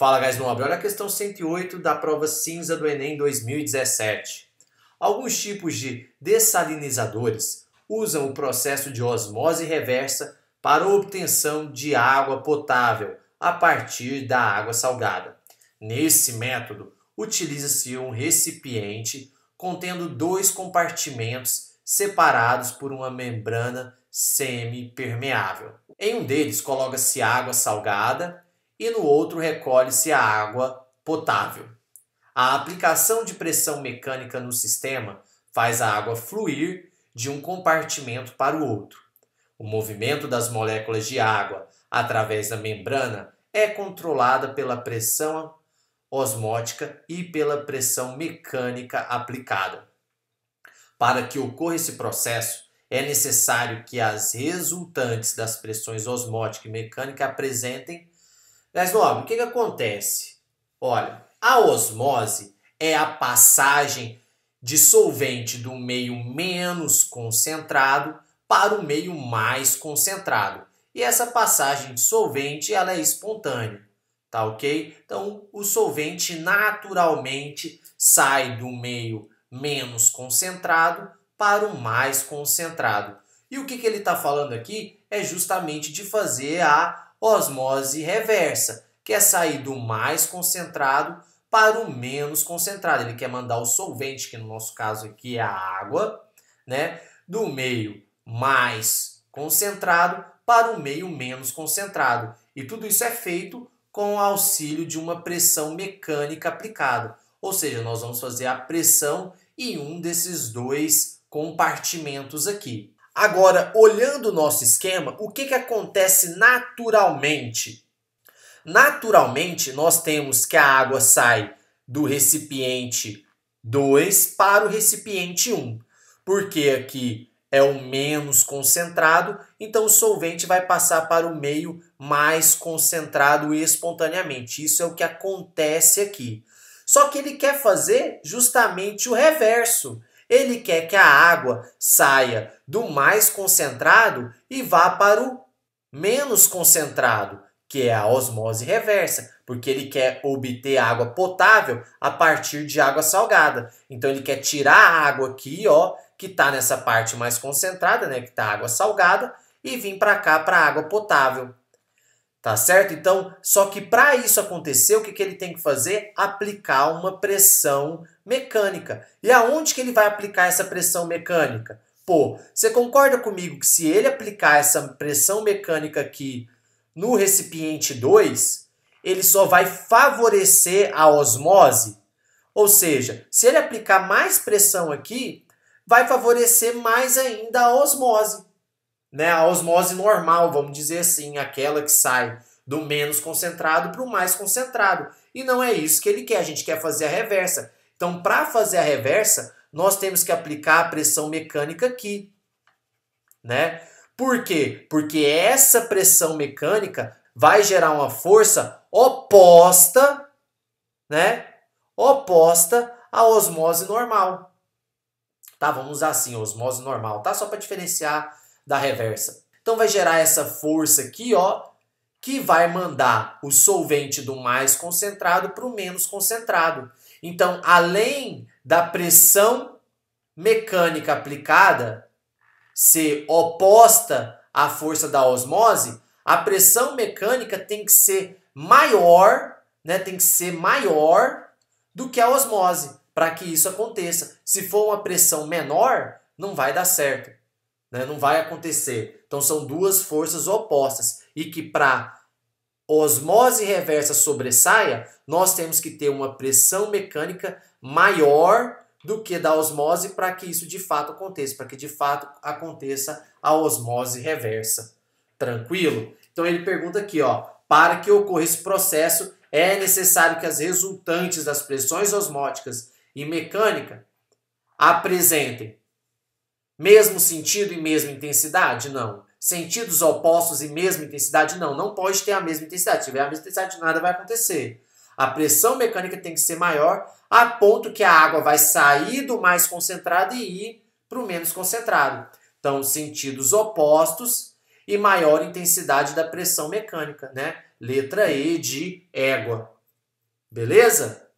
Fala, guys nobre. Olha a questão 108 da prova cinza do Enem 2017. Alguns tipos de dessalinizadores usam o processo de osmose reversa para a obtenção de água potável a partir da água salgada. Nesse método, utiliza-se um recipiente contendo dois compartimentos separados por uma membrana semipermeável. Em um deles, coloca-se água salgada e no outro recolhe-se a água potável. A aplicação de pressão mecânica no sistema faz a água fluir de um compartimento para o outro. O movimento das moléculas de água através da membrana é controlada pela pressão osmótica e pela pressão mecânica aplicada. Para que ocorra esse processo, é necessário que as resultantes das pressões osmótica e mecânica apresentem. Mas, nobre, o que acontece? Olha, a osmose é a passagem de solvente do meio menos concentrado para o meio mais concentrado. E essa passagem de solvente ela é espontânea, tá ok? Então, o solvente naturalmente sai do meio menos concentrado para o mais concentrado. E o que ele está falando aqui é justamente de fazer a osmose reversa, que é sair do mais concentrado para o menos concentrado. Ele quer mandar o solvente, que no nosso caso aqui é a água, né, do meio mais concentrado para o meio menos concentrado. E tudo isso é feito com o auxílio de uma pressão mecânica aplicada. Ou seja, nós vamos fazer a pressão em um desses dois compartimentos aqui. Agora, olhando o nosso esquema, o que acontece naturalmente? Naturalmente, nós temos que a água sai do recipiente 2 para o recipiente 1. Porque aqui é o menos concentrado, então o solvente vai passar para o meio mais concentrado espontaneamente. Isso é o que acontece aqui. Só que ele quer fazer justamente o reverso. Ele quer que a água saia do mais concentrado e vá para o menos concentrado, que é a osmose reversa, porque ele quer obter água potável a partir de água salgada. Então ele quer tirar a água aqui, ó, que está nessa parte mais concentrada, né, que está água salgada, e vir para cá para a água potável. Tá certo? Então, só que para isso acontecer, o que ele tem que fazer? Aplicar uma pressão mecânica. E aonde que ele vai aplicar essa pressão mecânica? Pô, você concorda comigo que se ele aplicar essa pressão mecânica aqui no recipiente 2, ele só vai favorecer a osmose? Ou seja, se ele aplicar mais pressão aqui, vai favorecer mais ainda a osmose. Né, a osmose normal, vamos dizer assim, aquela que sai do menos concentrado para o mais concentrado. E não é isso que ele quer, a gente quer fazer a reversa. Então, para fazer a reversa, nós temos que aplicar a pressão mecânica aqui. Né? Por quê? Porque essa pressão mecânica vai gerar uma força oposta, né? Oposta à osmose normal. Tá? Vamos usar assim, osmose normal, tá? Só para diferenciar da reversa. Então vai gerar essa força aqui, ó, que vai mandar o solvente do mais concentrado para o menos concentrado. Então, além da pressão mecânica aplicada ser oposta à força da osmose, a pressão mecânica tem que ser maior, né, tem que ser maior do que a osmose para que isso aconteça. Se for uma pressão menor, não vai dar certo. Não vai acontecer. Então são duas forças opostas. E que para osmose reversa sobressaia, nós temos que ter uma pressão mecânica maior do que da osmose para que isso de fato aconteça. Para que de fato aconteça a osmose reversa. Tranquilo? Então ele pergunta aqui, ó, para que ocorra esse processo, é necessário que as resultantes das pressões osmóticas e mecânica apresentem mesmo sentido e mesma intensidade? Não. Sentidos opostos e mesma intensidade? Não. Não pode ter a mesma intensidade. Se tiver a mesma intensidade, nada vai acontecer. A pressão mecânica tem que ser maior a ponto que a água vai sair do mais concentrado e ir para o menos concentrado. Então, sentidos opostos e maior intensidade da pressão mecânica, né? Letra E de égua. Beleza?